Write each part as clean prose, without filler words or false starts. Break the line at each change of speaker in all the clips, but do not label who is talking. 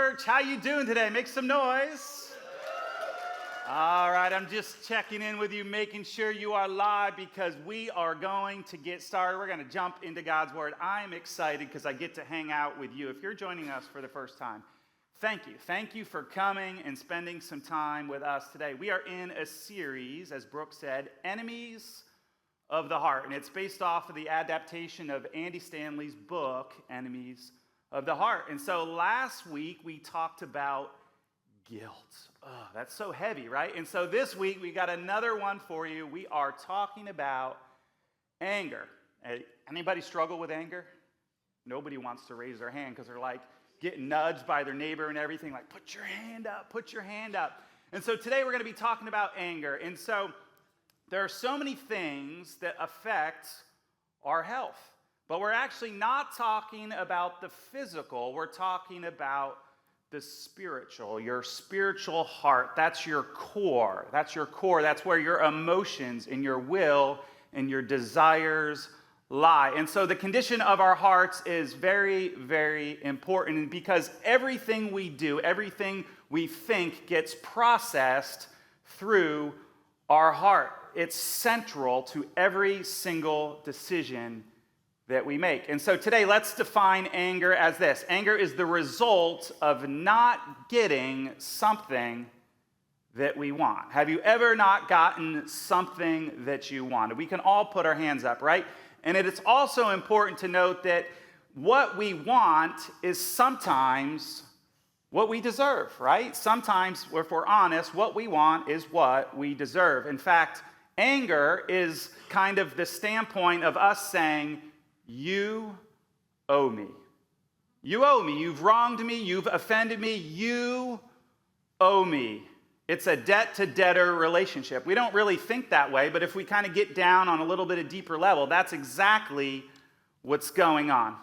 Church. How you doing today? Make some noise. All right, I'm just checking in with you, making sure you are live because we are going to get started. We're going to jump into God's Word. I'm excited because I get to hang out with you. If you're joining us for the first time, thank you. Thank you for coming and spending some time with us today. We are in a series, as Brooke said, Enemies of the Heart, and it's based off of the adaptation of Andy Stanley's book, Enemies of the Heart. And so last week we talked about guilt. Oh, that's so heavy, right? And so this week we got another one for you. We are talking about anger. Anybody struggle with anger? Nobody wants to raise their hand because they're like getting nudged by their neighbor and everything, like, put your hand up, put your hand up. And so today we're going to be talking about anger. And so there are so many things that affect our health. But we're actually not talking about the physical. We're talking about the spiritual, your spiritual heart. That's your core. That's your core. That's where your emotions and your will and your desires lie. And so the condition of our hearts is very, very important because everything we do, everything we think gets processed through our heart. It's central to every single decision that we make. And so today, let's define anger as this. Anger is the result of not getting something that we want. Have you ever not gotten something that you wanted? We can all put our hands up, right? And it is also important to note that what we want is sometimes what we deserve, right? Sometimes, if we're honest, what we want is what we deserve. In fact, anger is kind of the standpoint of us saying, you owe me. You owe me. You've wronged me. You've offended me. You owe me. It's a debt-to-debtor relationship. We don't really think that way, but if we kind of get down on a little bit of deeper level, that's exactly what's going on.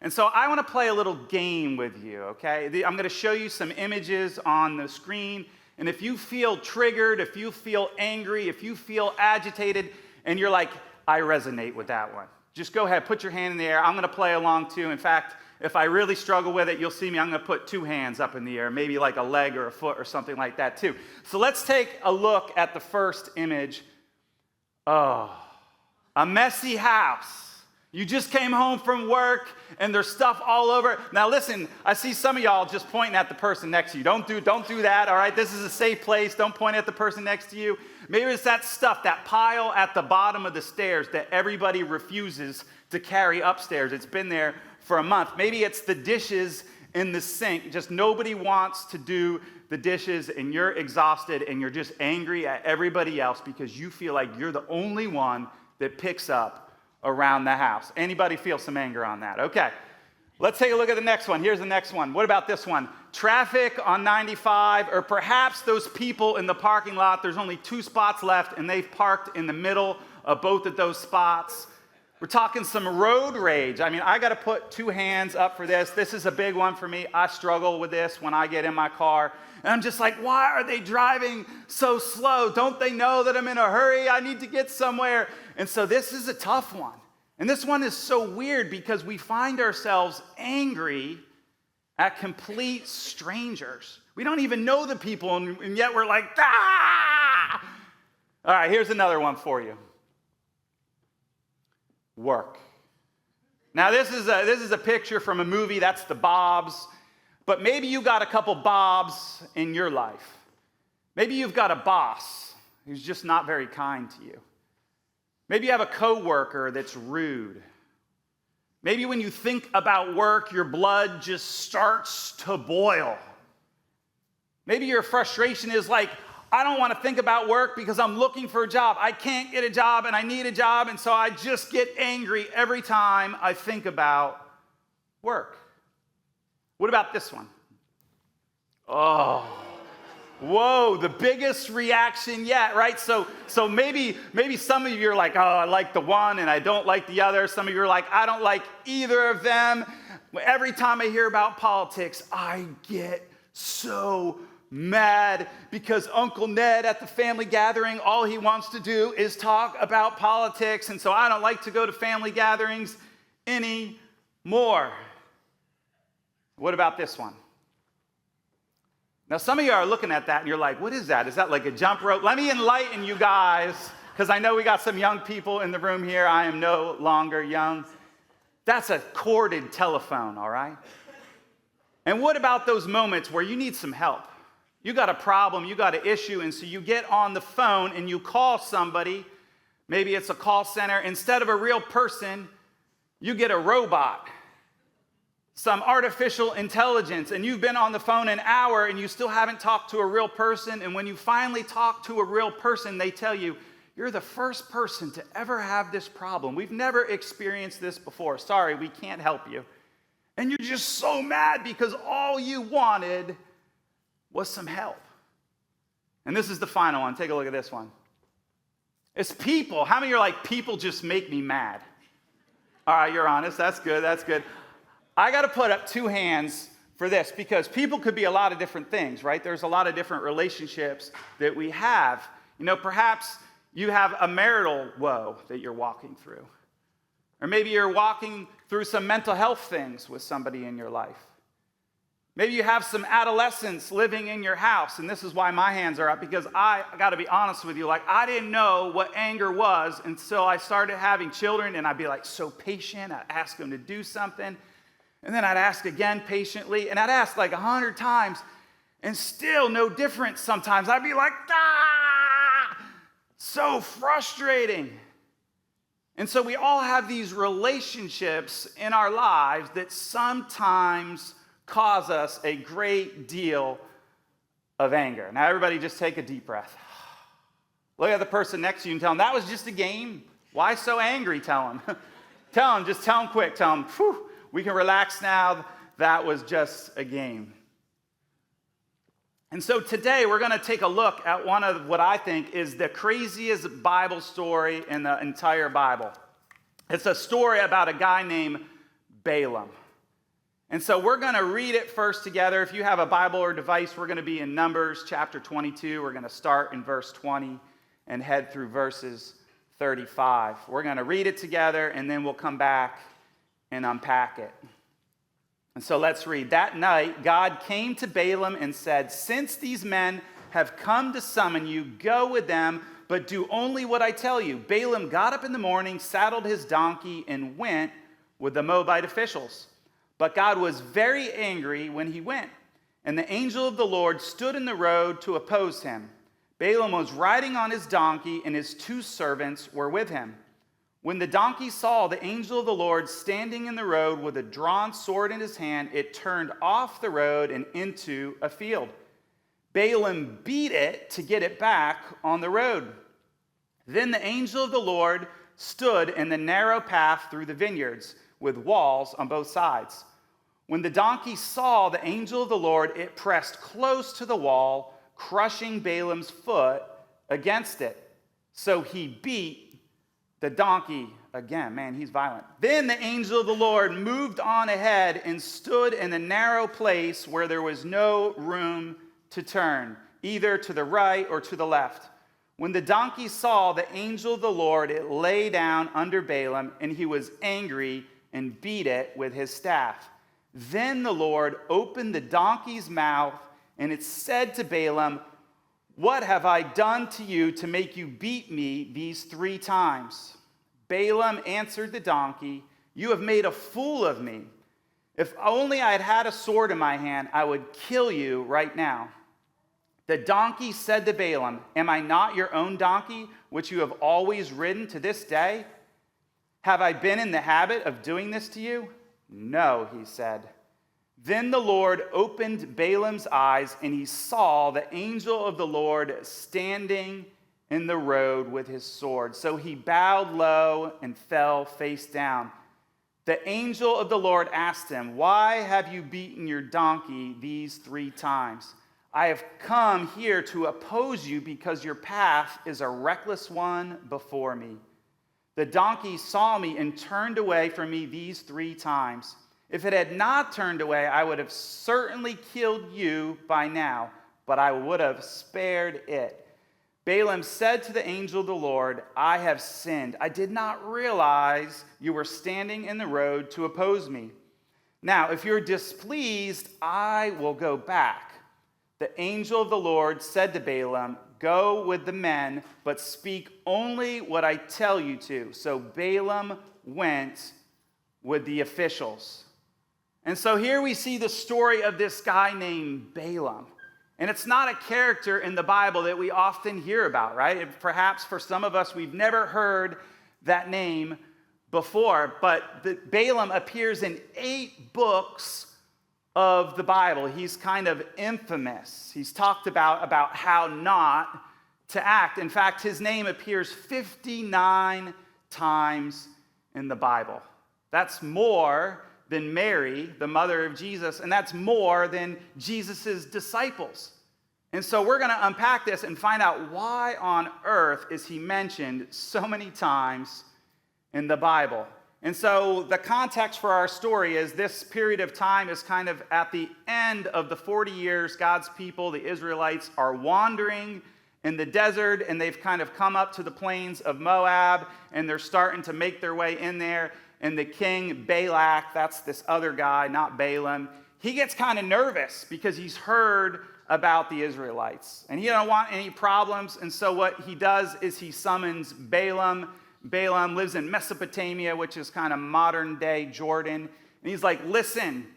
And so I want to play a little game with you, okay? I'm going to show you some images on the screen, and if you feel triggered, if you feel angry, if you feel agitated, and you're like, I resonate with that one, just go ahead, put your hand in the air. I'm going to play along too. In fact, if I really struggle with it, you'll see me. I'm going to put two hands up in the air, maybe like a leg or a foot or something like that too. So let's take a look at the first image. Oh, a messy house. You just came home from work and there's stuff all over. Now listen, I see some of y'all just pointing at the person next to you. Don't do that, all right? This is a safe place. Don't point at the person next to you. Maybe it's that stuff, that pile at the bottom of the stairs that everybody refuses to carry upstairs. It's been there for a month. Maybe it's the dishes in the sink. Just nobody wants to do the dishes and you're exhausted and you're just angry at everybody else because you feel like you're the only one that picks up around the house. Anybody feel some anger on that? Okay. Let's take a look at the next one. Here's the next one. What about this one? Traffic on 95, or perhaps those people in the parking lot, there's only 2 spots left and they've parked in the middle of both of those spots. We're talking some road rage. I mean, I got to put 2 hands up for this. This is a big one for me. I struggle with this when I get in my car. And I'm just like, why are they driving so slow? Don't they know that I'm in a hurry? I need to get somewhere. And so this is a tough one. And this one is so weird because we find ourselves angry at complete strangers. We don't even know the people, and yet we're like, ah! All right, here's another one for you. Work. Now, this is a picture from a movie. That's the Bobs. But maybe you got a couple Bobs in your life. Maybe you've got a boss who's just not very kind to you. Maybe you have a coworker that's rude. Maybe when you think about work, your blood just starts to boil. Maybe your frustration is like, I don't want to think about work because I'm looking for a job. I can't get a job and I need a job, and so I just get angry every time I think about work. What about this one? Oh, whoa, the biggest reaction yet, right? So maybe some of you are like, oh, I like the one and I don't like the other. Some of you are like, I don't like either of them. Every time I hear about politics, I get so mad because Uncle Ned at the family gathering, all he wants to do is talk about politics, and so I don't like to go to family gatherings anymore. What about this one? Now, some of you are looking at that and you're like, what is that? Is that like a jump rope? Let me enlighten you guys, because I know we got some young people in the room here. I am no longer young. That's a corded telephone, all right? And what about those moments where you need some help? You got a problem, you got an issue, and so you get on the phone and you call somebody. Maybe it's a call center. Instead of a real person, you get a robot, some artificial intelligence, and you've been on the phone an hour and you still haven't talked to a real person. And when you finally talk to a real person, they tell you, you're the first person to ever have this problem. We've never experienced this before. Sorry, we can't help you. And you're just so mad because all you wanted was some help. And this is the final one. Take a look at this one. It's people. How many are like, people just make me mad? All right, you're honest. That's good. That's good. I got to put up two hands for this because people could be a lot of different things, right? There's a lot of different relationships that we have. You know, perhaps you have a marital woe that you're walking through. Or maybe you're walking through some mental health things with somebody in your life. Maybe you have some adolescents living in your house, and this is why my hands are up, because I got to be honest with you, like I didn't know what anger was until I started having children, and I'd be like so patient. I'd ask them to do something, and then I'd ask again patiently, and I'd ask like 100 times, and still no difference sometimes. I'd be like, so frustrating. And so we all have these relationships in our lives that sometimes cause us a great deal of anger. Now, everybody just take a deep breath. Look at the person next to you and tell them, that was just a game. Why so angry? Tell them. Just tell them quick. Tell them, we can relax now. That was just a game. And so today we're going to take a look at one of what I think is the craziest Bible story in the entire Bible. It's a story about a guy named Balaam. And so we're going to read it first together. If you have a Bible or device, we're going to be in Numbers chapter 22. We're going to start in verse 20 and head through verses 35. We're going to read it together, and then we'll come back and unpack it. And so let's read. That night, God came to Balaam and said, since these men have come to summon you, go with them, but do only what I tell you. Balaam got up in the morning, saddled his donkey, and went with the Moabite officials. But God was very angry when he went, and the angel of the Lord stood in the road to oppose him. Balaam was riding on his donkey, and his 2 servants were with him. When the donkey saw the angel of the Lord standing in the road with a drawn sword in his hand, it turned off the road and into a field. Balaam beat it to get it back on the road. Then the angel of the Lord stood in the narrow path through the vineyards, with walls on both sides. When the donkey saw the angel of the Lord, it pressed close to the wall, crushing Balaam's foot against it. So he beat the donkey again. Man, he's violent. Then the angel of the Lord moved on ahead and stood in the narrow place where there was no room to turn, either to the right or to the left. When the donkey saw the angel of the Lord, it lay down under Balaam, and he was angry and beat it with his staff. Then the Lord opened the donkey's mouth, and it said to Balaam, what have I done to you to make you beat me these 3 times? Balaam answered the donkey, you have made a fool of me. If only I had had a sword in my hand, I would kill you right now. The donkey said to Balaam, am I not your own donkey, which you have always ridden to this day? Have I been in the habit of doing this to you? No, he said. Then the Lord opened Balaam's eyes, and he saw the angel of the Lord standing in the road with his sword. So he bowed low and fell face down. The angel of the Lord asked him, why have you beaten your donkey these 3 times? I have come here to oppose you because your path is a reckless one before me. The donkey saw me and turned away from me these 3 times. If it had not turned away, I would have certainly killed you by now, but I would have spared it. Balaam said to the angel of the Lord, I have sinned. I did not realize you were standing in the road to oppose me. Now, if you're displeased, I will go back. the angel of the Lord said to Balaam, "Go with the men, but speak only what I tell you to." So Balaam went with the officials. And so here we see the story of this guy named Balaam. And it's not a character in the Bible that we often hear about, right? Perhaps for some of us, we've never heard that name before. But Balaam appears in 8 books of the Bible. He's kind of infamous. He's talked about how not to act. In fact, his name appears 59 times in the Bible. That's more than Mary, the mother of Jesus, and that's more than Jesus' disciples. And so we're going to unpack this and find out why on earth is he mentioned so many times in the Bible. And so the context for our story is this period of time is kind of at the end of the 40 years God's people, the Israelites, are wandering in the desert, and they've kind of come up to the plains of Moab, and they're starting to make their way in there. And the king, Balak, that's this other guy, not Balaam, he gets kind of nervous because he's heard about the Israelites. And he doesn't want any problems, and so what he does is he summons Balaam. Balaam lives in Mesopotamia, which is kind of modern-day Jordan. And he's like, "Listen,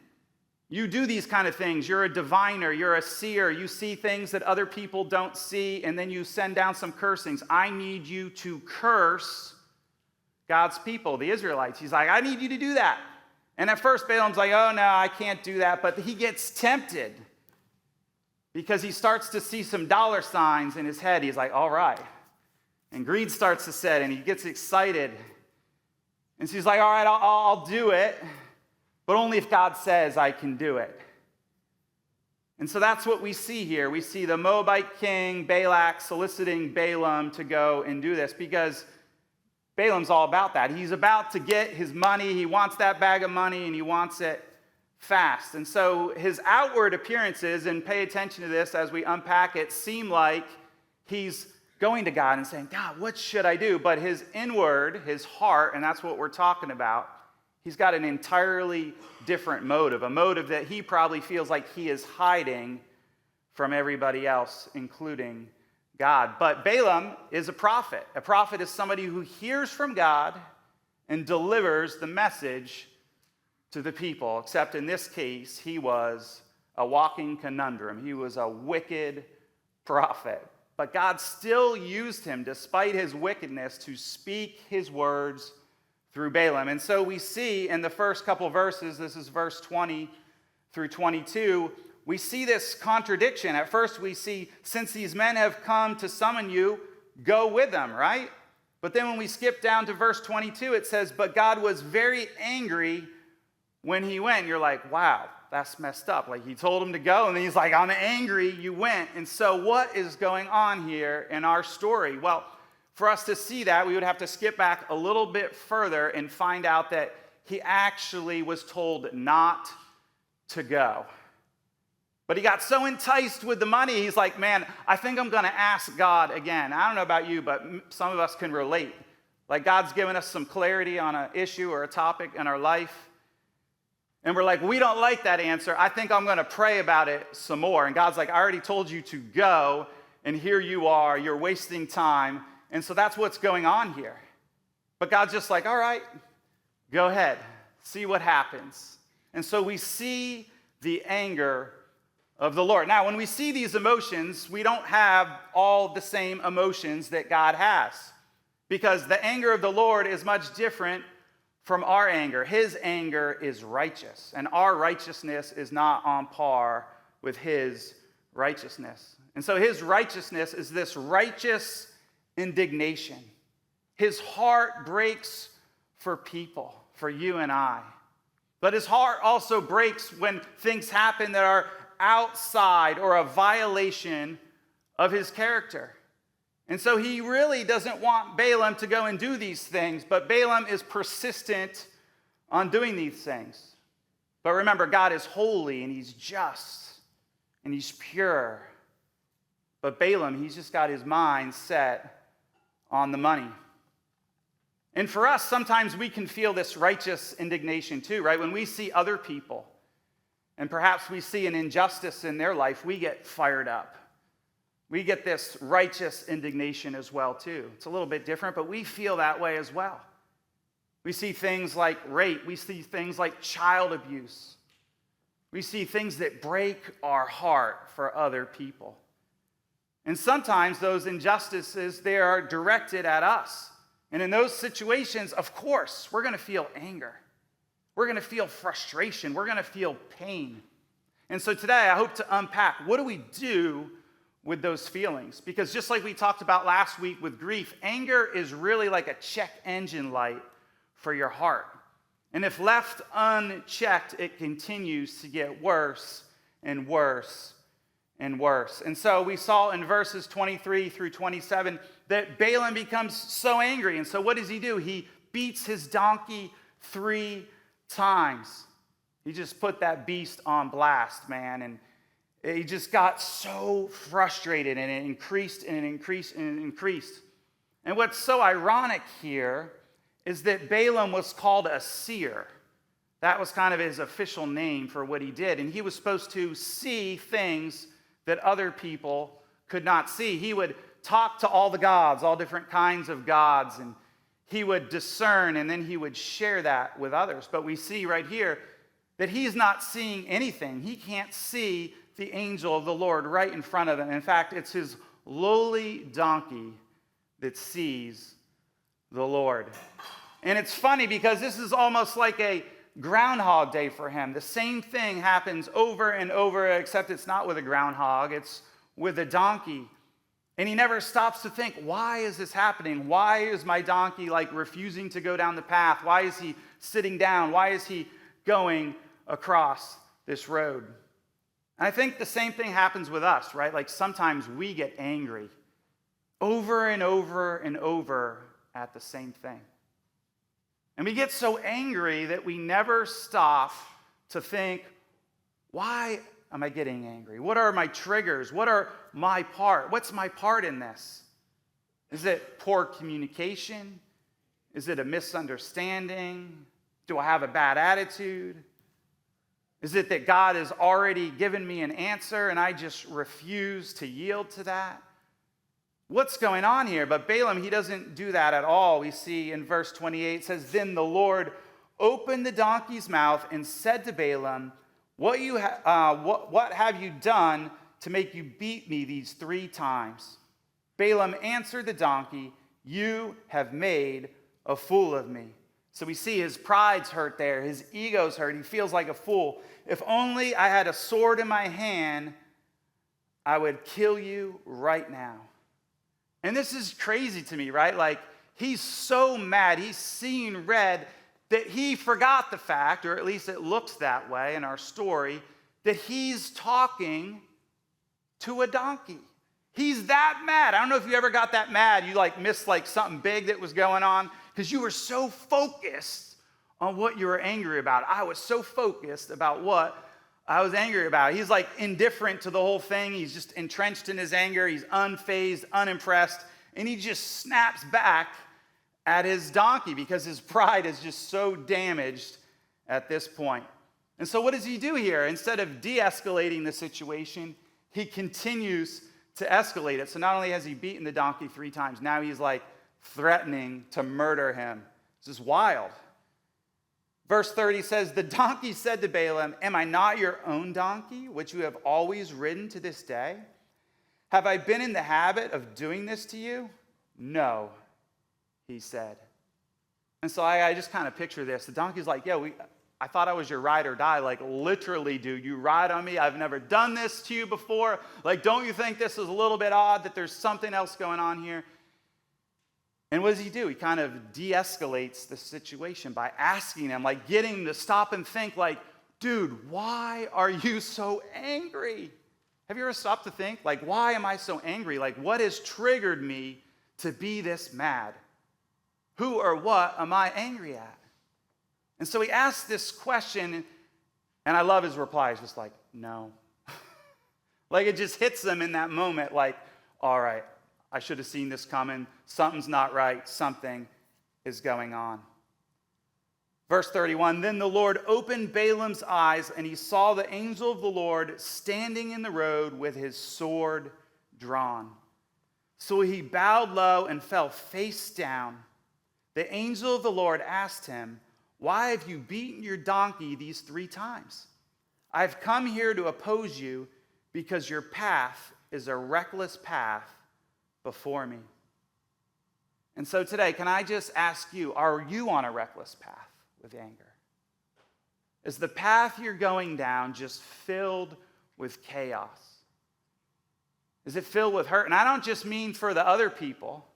you do these kind of things. You're a diviner. You're a seer. You see things that other people don't see, and then you send down some cursings. I need you to curse God's people, the Israelites." He's like, "I need you to do that." And at first, Balaam's like, "Oh, no, I can't do that." But he gets tempted because he starts to see some dollar signs in his head. He's like, "All right." And greed starts to set in. He gets excited. And so he's like, "All right, I'll do it, but only if God says I can do it." And so that's what we see here. We see the Moabite king, Balak, soliciting Balaam to go and do this because Balaam's all about that. He's about to get his money. He wants that bag of money, and he wants it fast. And so his outward appearances, and pay attention to this as we unpack it, seem like he's going to God and saying, "God, what should I do?" But his inward, his heart, and that's what we're talking about, he's got an entirely different motive, a motive that he probably feels like he is hiding from everybody else, including God. But Balaam is a prophet. A prophet is somebody who hears from God and delivers the message to the people, except in this case, he was a walking conundrum. He was a wicked prophet. But God still used him, despite his wickedness, to speak his words through Balaam. And so we see in the first couple verses, this is verse 20 through 22, we see this contradiction. At first we see, "Since these men have come to summon you, go with them," right? But then when we skip down to verse 22, it says, "But God was very angry when he went." And you're like, wow, that's messed up. Like, he told him to go, and then he's like, "I'm angry you went." And so what is going on here in our story? Well, for us to see that, we would have to skip back a little bit further and find out that he actually was told not to go. But he got so enticed with the money, he's like, "Man, I think I'm going to ask God again." I don't know about you, but some of us can relate. Like, God's given us some clarity on an issue or a topic in our life, and we're like, "We don't like that answer. I think I'm going to pray about it some more." And God's like, "I already told you to go, and here you are. You're wasting time." And so that's what's going on here. But God's just like, "All right, go ahead. See what happens." And so we see the anger of the Lord. Now, when we see these emotions, we don't have all the same emotions that God has, because the anger of the Lord is much different from our anger. His anger is righteous, and our righteousness is not on par with his righteousness. And so his righteousness is this righteous indignation. His heart breaks for people, for you and I. But his heart also breaks when things happen that are outside or a violation of his character. And so he really doesn't want Balaam to go and do these things, but Balaam is persistent on doing these things. But remember, God is holy, and he's just, and he's pure. But Balaam, he's just got his mind set on the money. And for us, sometimes we can feel this righteous indignation too, right? When we see other people and perhaps we see an injustice in their life, we get fired up. We get this righteous indignation as well, too. It's a little bit different, but we feel that way as well. We see things like rape. We see things like child abuse. We see things that break our heart for other people. And sometimes those injustices, they are directed at us. And in those situations, of course, we're going to feel anger. We're going to feel frustration. We're going to feel pain. And so today, I hope to unpack, what do we do with those feelings? Because just like we talked about last week with grief, anger is really like a check engine light for your heart. And if left unchecked, it continues to get worse and worse and worse. And so we saw in verses 23 through 27 that Balaam becomes so angry. And so what does he do? He beats his donkey 3 times. He just put that beast on blast, man. And he just got so frustrated, and it increased and it increased and it increased. And what's so ironic here is that Balaam was called a seer. That was kind of his official name for what he did. And he was supposed to see things that other people could not see. He would talk to all the gods, all different kinds of gods, and he would discern, and then he would share that with others. But we see right here that he's not seeing anything. He can't see the angel of the Lord right in front of him. In fact, it's his lowly donkey that sees the Lord. And it's funny because this is almost like a Groundhog Day for him. The same thing happens over and over, except it's not with a groundhog, it's with a donkey. And he never stops to think, why is this happening? Why is my donkey refusing to go down the path? Why is he sitting down? Why is he going across this road? And I think the same thing happens with us, right? Like sometimes we get angry over and over and over at the same thing. And we get so angry that we never stop to think, why am I getting angry? What are my triggers? What's my part in this? Is it poor communication? Is it a misunderstanding? Do I have a bad attitude? Is it that God has already given me an answer and I just refuse to yield to that? What's going on here? But Balaam, he doesn't do that at all. We see in verse 28, it says, Then the Lord opened the donkey's mouth and said to Balaam, What have you done to make you beat me these 3 times? Balaam answered the donkey, You have made a fool of me. So we see his pride's hurt there. His ego's hurt. He feels like a fool. If only I had a sword in my hand, I would kill you right now. And this is crazy to me, right? Like, he's so mad, he's seeing red, that he forgot the fact, or at least it looks that way in our story, that he's talking to a donkey. He's that mad. I don't know if you ever got that mad. You missed something big that was going on because you were so focused on what you were angry about. I was so focused about what I was angry about. He's indifferent to the whole thing. He's just entrenched in his anger. He's unfazed, unimpressed. And he just snaps back at his donkey because his pride is just so damaged at this point. And so what does he do here? Instead of de-escalating the situation, he continues to escalate it. So not only has he beaten the donkey 3 times, now he's threatening to murder him. This is wild. Verse 30 says, The donkey said to Balaam, Am I not your own donkey, which you have always ridden to this day? Have I been in the habit of doing this to you? No, he said. And so I just kind of picture this. The donkey's I thought I was your ride or die. Literally, dude, you ride on me. I've never done this to you before. Don't you think this is a little bit odd that there's something else going on here? And what does he do? He kind of de-escalates the situation by asking him, getting him to stop and think, dude, why are you so angry? Have you ever stopped to think, why am I so angry? What has triggered me to be this mad? Who or what am I angry at? And so he asks this question, and I love his reply. He's just no. It just hits him in that moment, all right, I should have seen this coming. Something's not right. Something is going on. Verse 31, then the Lord opened Balaam's eyes, and he saw the angel of the Lord standing in the road with his sword drawn. So he bowed low and fell face down. The angel of the Lord asked him, why have you beaten your donkey these 3 times? I've come here to oppose you because your path is a reckless path before me. And so today, can I just ask you, are you on a reckless path with anger? Is the path you're going down just filled with chaos? Is it filled with hurt? And I don't just mean for the other people,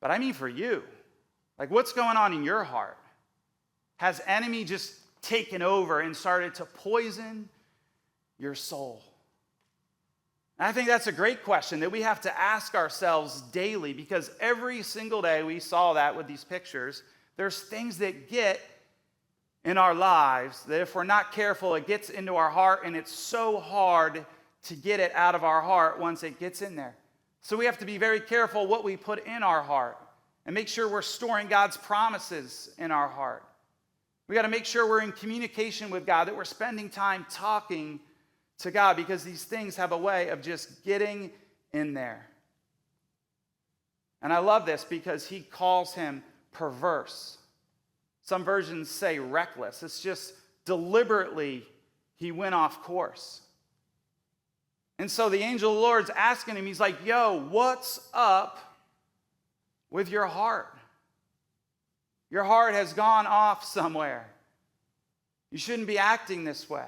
but I mean for you. Like, what's going on in your heart? Has enemy just taken over and started to poison your soul? And I think that's a great question that we have to ask ourselves daily, because every single day we saw that with these pictures. There's things that get in our lives that if we're not careful, it gets into our heart, and it's so hard to get it out of our heart once it gets in there. So we have to be very careful what we put in our heart and make sure we're storing God's promises in our heart. We got to make sure we're in communication with God, that we're spending time talking to God, because these things have a way of just getting in there. And I love this because he calls him perverse. Some versions say reckless. It's just deliberately he went off course. And so the angel of the Lord's asking him, he's like, yo, what's up with your heart? Your heart has gone off somewhere. You shouldn't be acting this way.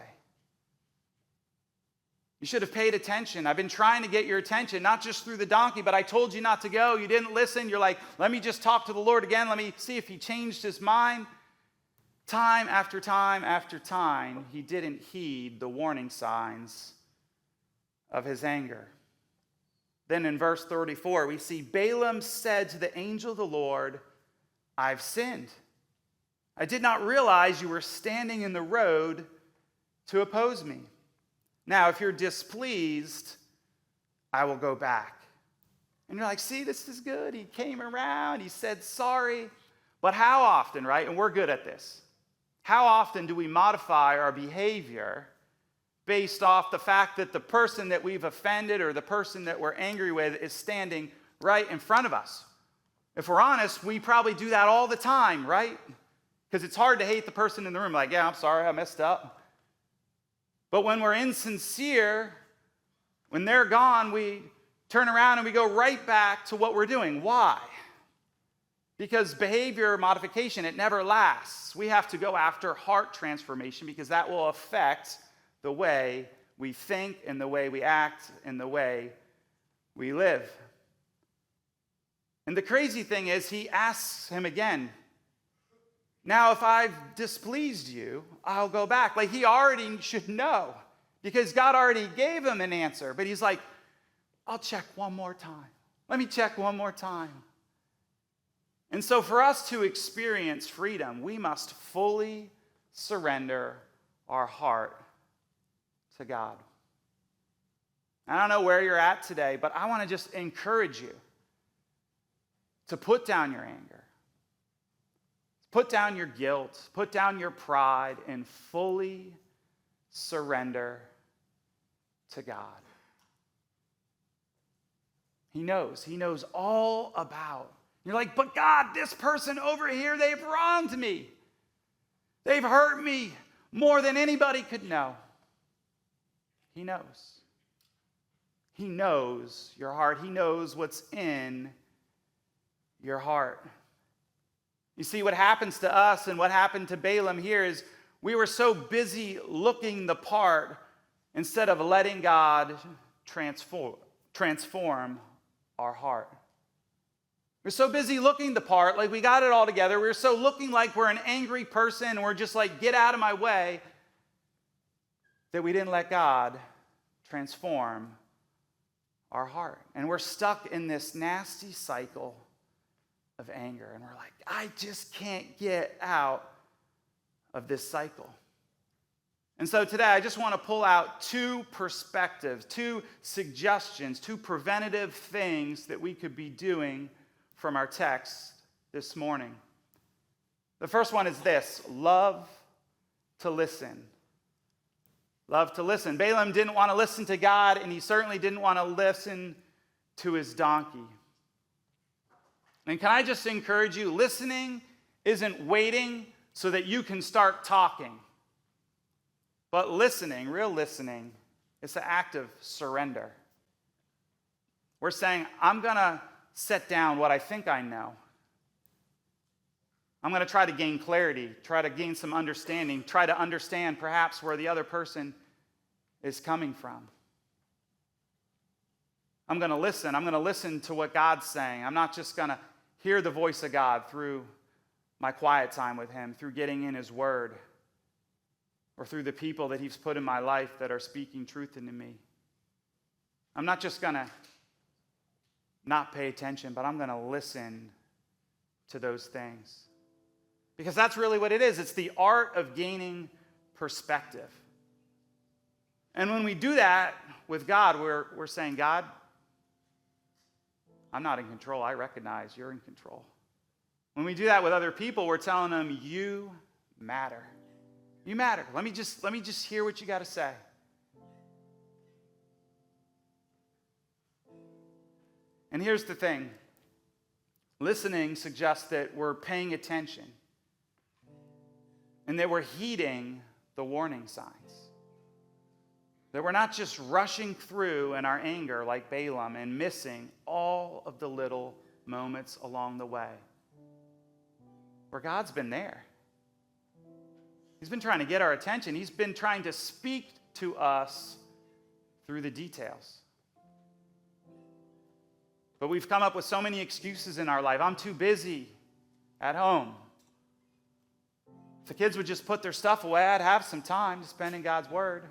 You should have paid attention. I've been trying to get your attention, not just through the donkey, but I told you not to go. You didn't listen. You're like, let me just talk to the Lord again. Let me see if he changed his mind. Time after time after time, he didn't heed the warning signs of his anger. Then in verse 34, we see Balaam said to the angel of the Lord, I've sinned. I did not realize you were standing in the road to oppose me. Now, if you're displeased, I will go back. And you're like, see, this is good. He came around. He said sorry. But how often, right? And we're good at this. How often do we modify our behavior based off the fact that the person that we've offended or the person that we're angry with is standing right in front of us? If we're honest, we probably do that all the time, right? Because it's hard to hate the person in the room. Like, yeah, I'm sorry, I messed up. But when we're insincere, when they're gone, we turn around and we go right back to what we're doing. Why? Because behavior modification, it never lasts. We have to go after heart transformation, because that will affect the way we think and the way we act and the way we live. And the crazy thing is, he asks him again, now if I've displeased you, I'll go back. Like, he already should know, because God already gave him an answer. But he's like, I'll check one more time. Let me check one more time. And so for us to experience freedom, we must fully surrender our heart to God. I don't know where you're at today, but I want to just encourage you to put down your anger. Put down your guilt, put down your pride, and fully surrender to God. He knows all about. You're like, but God, this person over here, they've wronged me. They've hurt me more than anybody could know. He knows. He knows your heart. He knows what's in your heart. You see, what happens to us and what happened to Balaam here is we were so busy looking the part instead of letting God transform our heart. We're so busy looking the part, like we got it all together. We're so looking like we're an angry person and we're just like, get out of my way, that we didn't let God transform our heart. And we're stuck in this nasty cycle of anger. And we're like, I just can't get out of this cycle. And so today I just want to pull out 2 perspectives, 2 suggestions, 2 preventative things that we could be doing from our text this morning. The first one is this: love to listen. Love to listen. Balaam didn't want to listen to God, and he certainly didn't want to listen to his donkey. And can I just encourage you, listening isn't waiting so that you can start talking. But listening, real listening, is an act of surrender. We're saying, I'm going to set down what I think I know. I'm going to try to gain clarity, try to gain some understanding, try to understand perhaps where the other person is coming from. I'm going to listen. I'm going to listen to what God's saying. I'm not just going to hear the voice of God through my quiet time with him, through getting in his word, or through the people that he's put in my life that are speaking truth into me. I'm not just going to not pay attention, but I'm going to listen to those things. Because that's really what it is. It's the art of gaining perspective. And when we do that with God, we're saying, God, I'm not in control. I recognize you're in control. When we do that with other people, we're telling them, you matter. You matter. Let me just hear what you got to say. And here's the thing. Listening suggests that we're paying attention and that we're heeding the warning signs. That we're not just rushing through in our anger like Balaam and missing all of the little moments along the way where God's been there. He's been trying to get our attention. He's been trying to speak to us through the details. But we've come up with so many excuses in our life. I'm too busy at home. If the kids would just put their stuff away, I'd have some time to spend in God's word.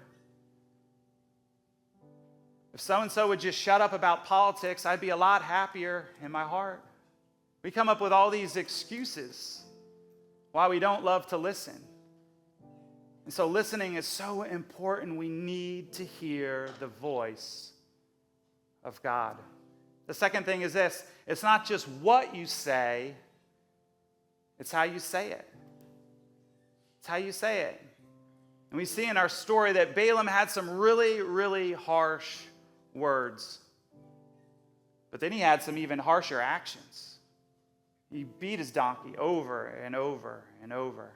If so-and-so would just shut up about politics, I'd be a lot happier in my heart. We come up with all these excuses why we don't love to listen. And so listening is so important. We need to hear the voice of God. The second thing is this: it's not just what you say, it's how you say it. It's how you say it. And we see in our story that Balaam had some really, really harsh words. But then he had some even harsher actions. He beat his donkey over and over and over.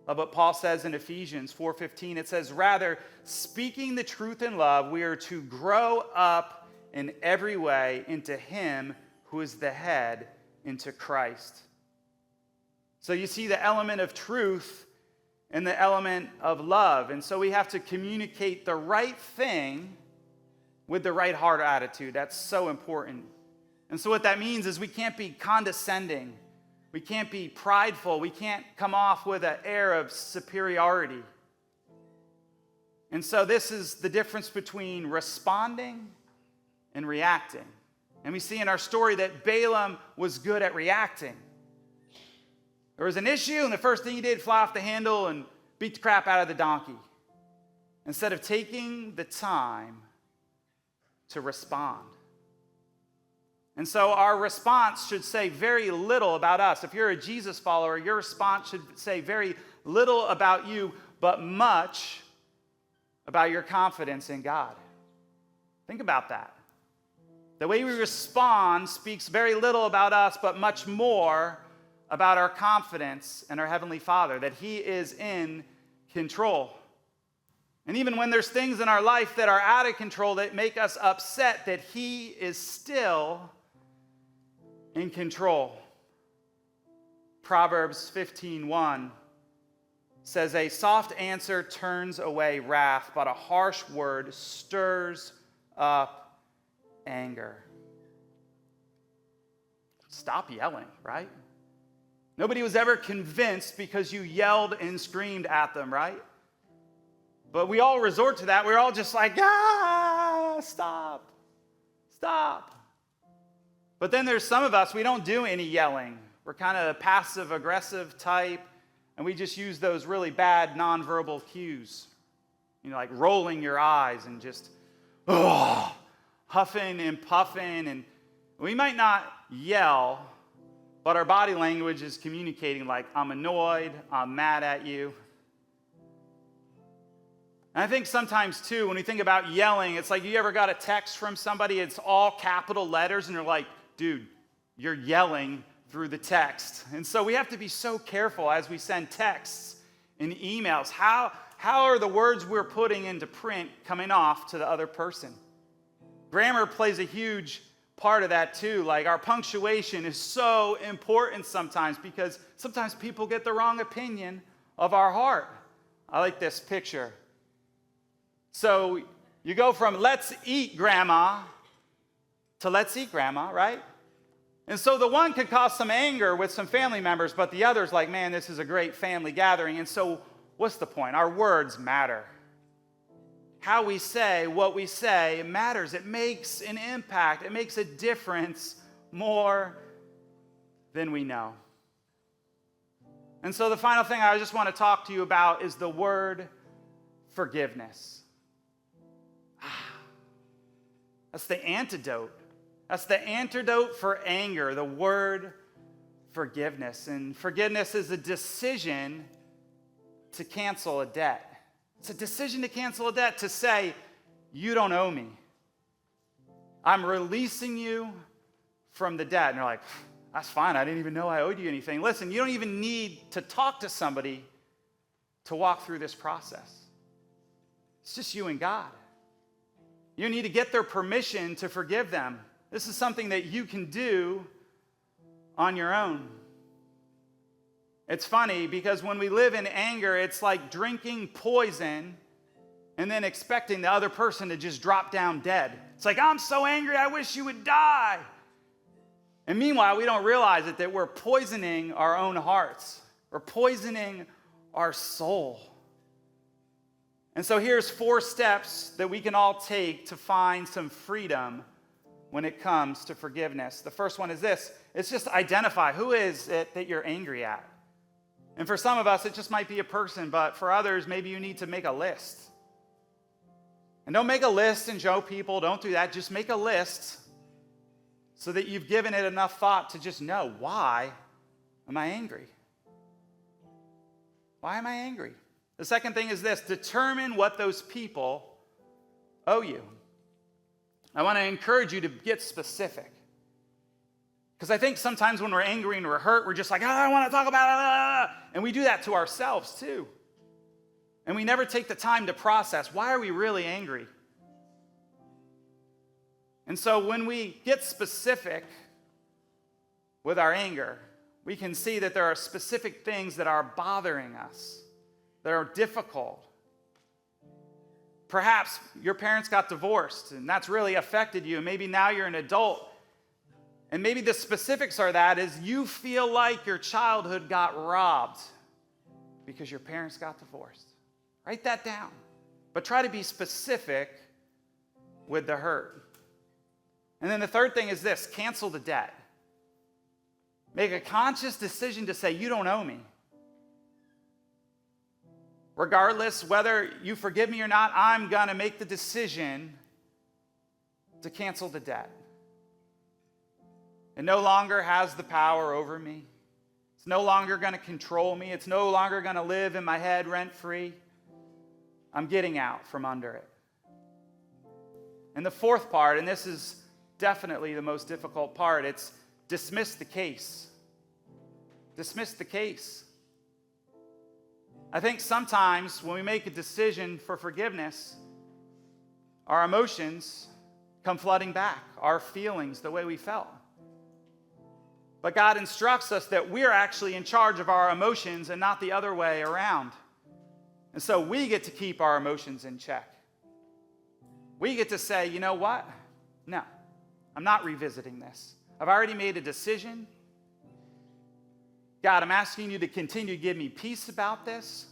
But Paul says in Ephesians 4:15, it says, rather, speaking the truth in love, we are to grow up in every way into him who is the head, into Christ. So you see the element of truth and the element of love. And so we have to communicate the right thing with the right heart attitude. That's so important. And so what that means is we can't be condescending. We can't be prideful. We can't come off with an air of superiority. And so this is the difference between responding and reacting. And we see in our story that Balaam was good at reacting. There was an issue, and the first thing he did, fly off the handle and beat the crap out of the donkey, instead of taking the time to respond. And so our response should say very little about us. If you're a Jesus follower, your response should say very little about you, but much about your confidence in God. Think about that. The way we respond speaks very little about us, but much more about our confidence in our Heavenly Father, that He is in control. And even when there's things in our life that are out of control that make us upset, that He is still in control. Proverbs 15:1 says, a soft answer turns away wrath, but a harsh word stirs up anger. Stop yelling, right? Nobody was ever convinced because you yelled and screamed at them, right? But we all resort to that. We're all just like, stop. But then there's some of us, we don't do any yelling. We're kind of passive-aggressive type, and we just use those really bad nonverbal cues. You know, like rolling your eyes and just, huffing and puffing. And we might not yell, but our body language is communicating like, I'm annoyed, I'm mad at you. And I think sometimes too, when we think about yelling, it's like you ever got a text from somebody, it's all capital letters, and you're like, dude, you're yelling through the text. And so we have to be so careful as we send texts and emails. How are the words we're putting into print coming off to the other person? Grammar plays a huge part of that too. Like our punctuation is so important sometimes because sometimes people get the wrong opinion of our heart. I like this picture. So you go from let's eat grandma to let's eat grandma, right? And so the one could cause some anger with some family members, but the other's like, man, this is a great family gathering. And so what's the point? Our words matter. How we say what we say matters. It makes an impact. It makes a difference more than we know. And so the final thing I just want to talk to you about is the word forgiveness. That's the antidote. That's the antidote for anger, the word forgiveness. And forgiveness is a decision to cancel a debt. It's a decision to cancel a debt, to say, you don't owe me. I'm releasing you from the debt. And you're like, that's fine. I didn't even know I owed you anything. Listen, you don't even need to talk to somebody to walk through this process. It's just you and God. You need to get their permission to forgive them. This is something that you can do on your own. It's funny because when we live in anger, it's like drinking poison and then expecting the other person to just drop down dead. It's like, I'm so angry, I wish you would die. And meanwhile, we don't realize it, that we're poisoning our own hearts. We're poisoning our soul. And so here's 4 steps that we can all take to find some freedom when it comes to forgiveness. The first one is this. It's just identify who is it that you're angry at. And for some of us, it just might be a person, but for others, maybe you need to make a list. And don't make a list and show people, don't do that. Just make a list so that you've given it enough thought to just know, why am I angry? Why am I angry? The second thing is this, determine what those people owe you. I want to encourage you to get specific. Because I think sometimes when we're angry and we're hurt, we're just like, I want to talk about it. And we do that to ourselves too. And we never take the time to process, why are we really angry? And so when we get specific with our anger, we can see that there are specific things that are bothering us, that are difficult. Perhaps your parents got divorced and that's really affected you. And maybe now you're an adult. And maybe the specifics are that is you feel like your childhood got robbed because your parents got divorced. Write that down. But try to be specific with the hurt. And then the third thing is this, cancel the debt. Make a conscious decision to say, you don't owe me. Regardless whether you forgive me or not, I'm going to make the decision to cancel the debt. It no longer has the power over me. It's no longer going to control me. It's no longer going to live in my head rent-free. I'm getting out from under it. And the fourth part, and this is definitely the most difficult part, it's dismiss the case. Dismiss the case. I think sometimes when we make a decision for forgiveness, our emotions come flooding back, our feelings, the way we felt. But God instructs us that we're actually in charge of our emotions and not the other way around. And so we get to keep our emotions in check. We get to say, you know what? No, I'm not revisiting this. I've already made a decision. God, I'm asking you to continue to give me peace about this.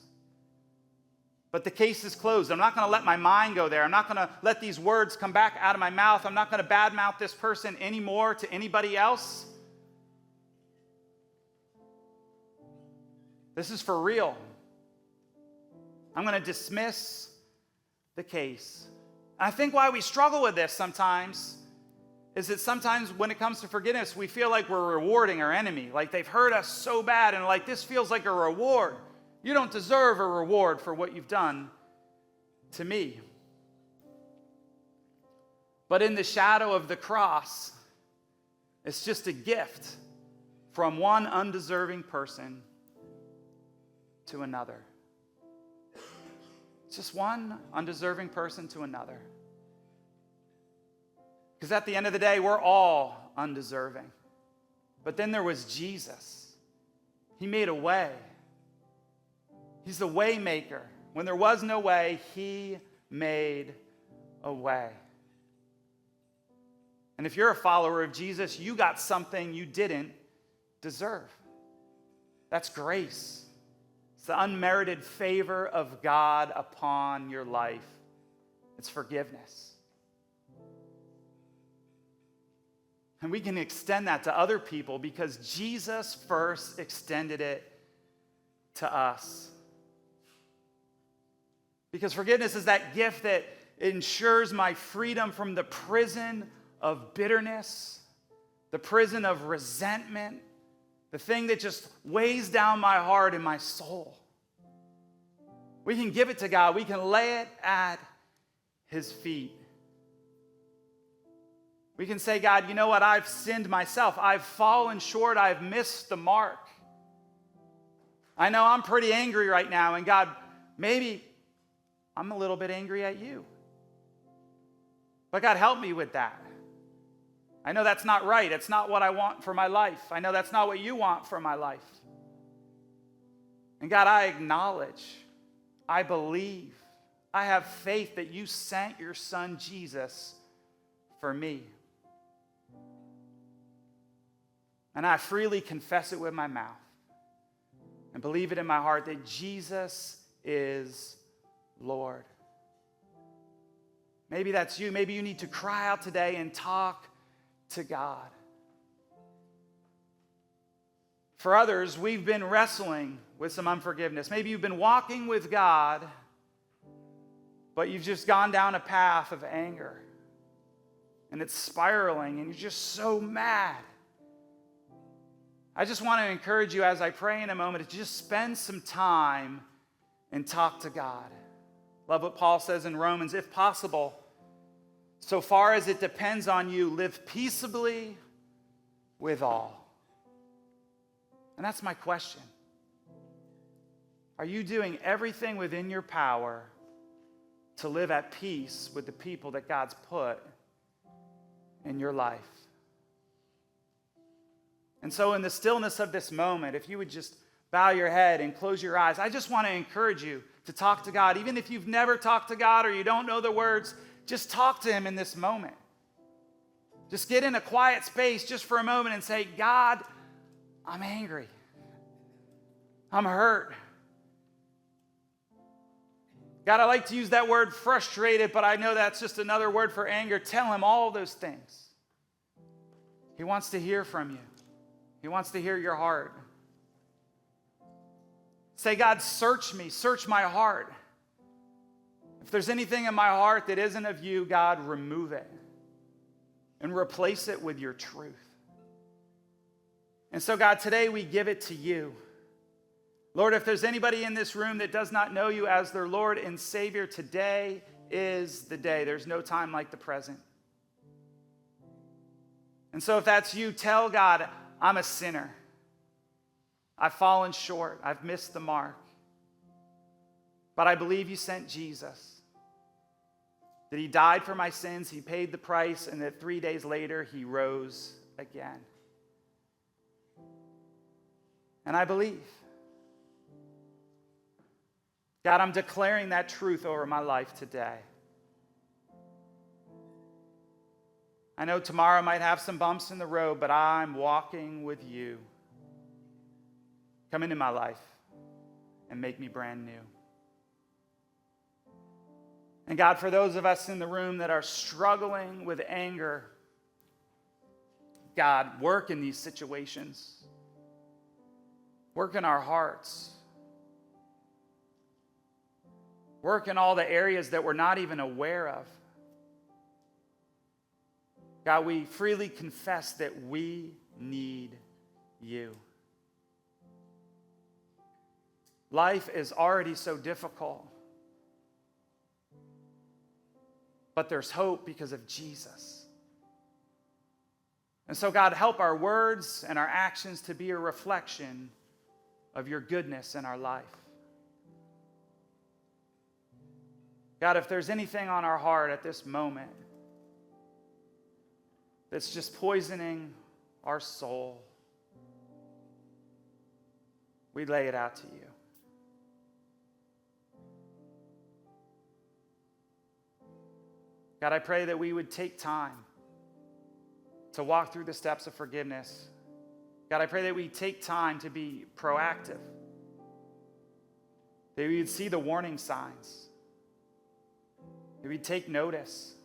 But the case is closed. I'm not going to let my mind go there. I'm not going to let these words come back out of my mouth. I'm not going to badmouth this person anymore to anybody else. This is for real. I'm going to dismiss the case. And I think why we struggle with this sometimes is that sometimes when it comes to forgiveness, we feel like we're rewarding our enemy. Like they've hurt us so bad, and like this feels like a reward. You don't deserve a reward for what you've done to me. But in the shadow of the cross, it's just a gift from one undeserving person to another. It's just one undeserving person to another. Because at the end of the day, we're all undeserving. But then there was Jesus. He made a way. He's the way maker. When there was no way, he made a way. And if you're a follower of Jesus, you got something you didn't deserve. That's grace. It's the unmerited favor of God upon your life. It's forgiveness. And we can extend that to other people because Jesus first extended it to us. Because forgiveness is that gift that ensures my freedom from the prison of bitterness, the prison of resentment, the thing that just weighs down my heart and my soul. We can give it to God. We can lay it at his feet. We can say, God, you know what? I've sinned myself. I've fallen short. I've missed the mark. I know I'm pretty angry right now. And God, maybe I'm a little bit angry at you. But God, help me with that. I know that's not right. It's not what I want for my life. I know that's not what you want for my life. And God, I acknowledge, I believe, I have faith that you sent your son Jesus for me. And I freely confess it with my mouth and believe it in my heart that Jesus is Lord. Maybe that's you. Maybe you need to cry out today and talk to God. For others, we've been wrestling with some unforgiveness. Maybe you've been walking with God, but you've just gone down a path of anger. And it's spiraling, and you're just so mad. I just want to encourage you as I pray in a moment to just spend some time and talk to God. Love what Paul says in Romans, if possible, so far as it depends on you, live peaceably with all. And that's my question. Are you doing everything within your power to live at peace with the people that God's put in your life? And so in the stillness of this moment, if you would just bow your head and close your eyes, I just want to encourage you to talk to God. Even if you've never talked to God or you don't know the words, just talk to him in this moment. Just get in a quiet space just for a moment and say, God, I'm angry. I'm hurt. God, I like to use that word frustrated, but I know that's just another word for anger. Tell him all those things. He wants to hear from you. He wants to hear your heart. Say, God, search me, search my heart. If there's anything in my heart that isn't of you, God, remove it and replace it with your truth. And so, God, today we give it to you. Lord, if there's anybody in this room that does not know you as their Lord and Savior, today is the day. There's no time like the present. And so if that's you, tell God, I'm a sinner. I've fallen short. I've missed the mark. But I believe you sent Jesus. That he died for my sins, he paid the price, and that 3 days later he rose again. And I believe. God, I'm declaring that truth over my life today. I know tomorrow might have some bumps in the road, but I'm walking with you. Come into my life and make me brand new. And God, for those of us in the room that are struggling with anger, God, work in these situations. Work in our hearts. Work in all the areas that we're not even aware of. God, we freely confess that we need you. Life is already so difficult, but there's hope because of Jesus. And so, God, help our words and our actions to be a reflection of your goodness in our life. God, if there's anything on our heart at this moment that's just poisoning our soul, we lay it out to you. God, I pray that we would take time to walk through the steps of forgiveness. God, I pray that we take time to be proactive, that we would see the warning signs, that we'd take notice.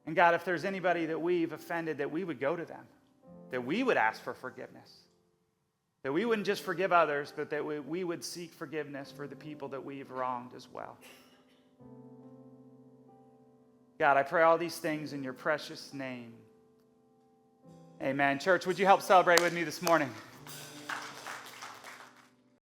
And God, if there's anybody that we've offended, that we would go to them, that we would ask for forgiveness, that we wouldn't just forgive others, but that we would seek forgiveness for the people that we've wronged as well. God, I pray all these things in your precious name. Amen. Church, would you help celebrate with me this morning?